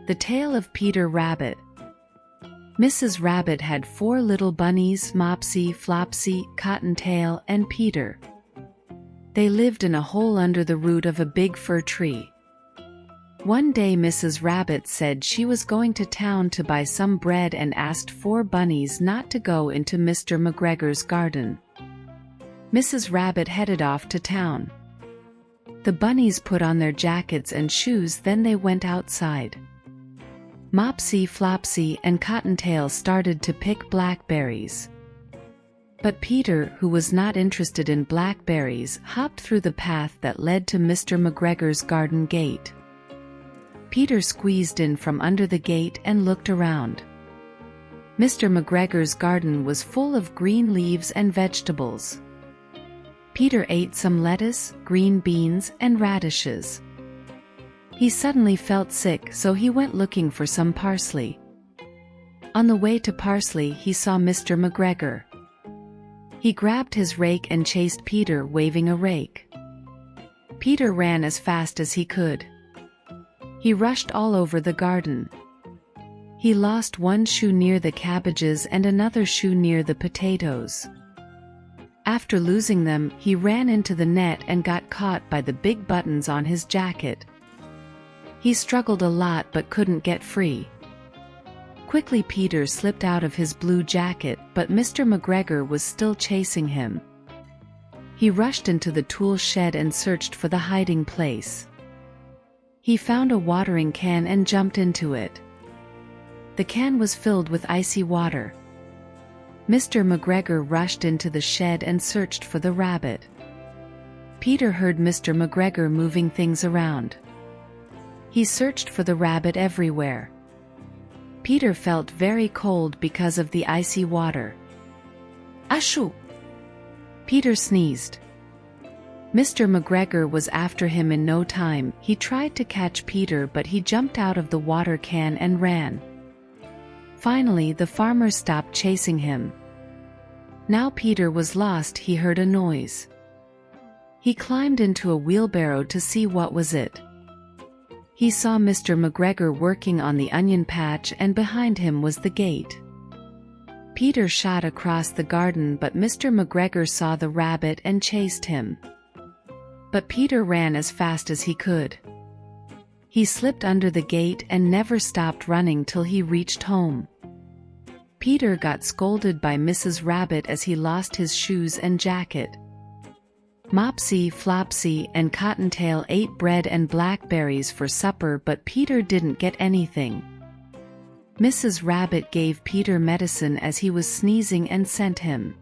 The Tale of Peter Rabbit. Mrs. Rabbit had 4 little bunnies: Mopsy, Flopsy, Cottontail, and Peter. They lived in a hole under the root of a big fir tree. One day Mrs. Rabbit said she was going to town to buy some bread and asked 4 bunnies not to go into Mr. McGregor's garden. Mrs. Rabbit headed off to town. The bunnies put on their jackets and shoes, then they went outside. Mopsy, Flopsy, and Cottontail started to pick blackberries. But Peter, who was not interested in blackberries, hopped through the path that led to Mr. McGregor's garden gate. Peter squeezed in from under the gate and looked around. Mr. McGregor's garden was full of green leaves and vegetables. Peter ate some lettuce, green beans, and radishes. He suddenly felt sick, so he went looking for some parsley. On the way to parsley, he saw Mr. McGregor. He grabbed his rake and chased Peter, waving a rake. Peter ran as fast as he could. He rushed all over the garden. He lost one shoe near the cabbages and another shoe near the potatoes. After losing them, he ran into the net and got caught by the big buttons on his jacket. He struggled a lot but couldn't get free. Quickly Peter slipped out of his blue jacket, but Mr. McGregor was still chasing him. He rushed into the tool shed and searched for the hiding place. He found a watering can and jumped into it. The can was filled with icy water. Mr. McGregor rushed into the shed and searched for the rabbit. Peter heard Mr. McGregor moving things around. He searched for the rabbit everywhere. Peter felt very cold because of the icy water. Achoo! Peter sneezed. Mr. McGregor was after him in no time. He tried to catch Peter, but he jumped out of the water can and ran. Finally, the farmer stopped chasing him. Now Peter was lost. He heard a noise. He climbed into a wheelbarrow to see what was it. He saw Mr. McGregor working on the onion patch, and behind him was the gate. Peter shot across the garden, but Mr. McGregor saw the rabbit and chased him. But Peter ran as fast as he could. He slipped under the gate and never stopped running till he reached home. Peter got scolded by Mrs. Rabbit as he lost his shoes and jacket. Mopsy, Flopsy, and Cottontail ate bread and blackberries for supper, but Peter didn't get anything. Mrs. Rabbit gave Peter medicine as he was sneezing and sent him.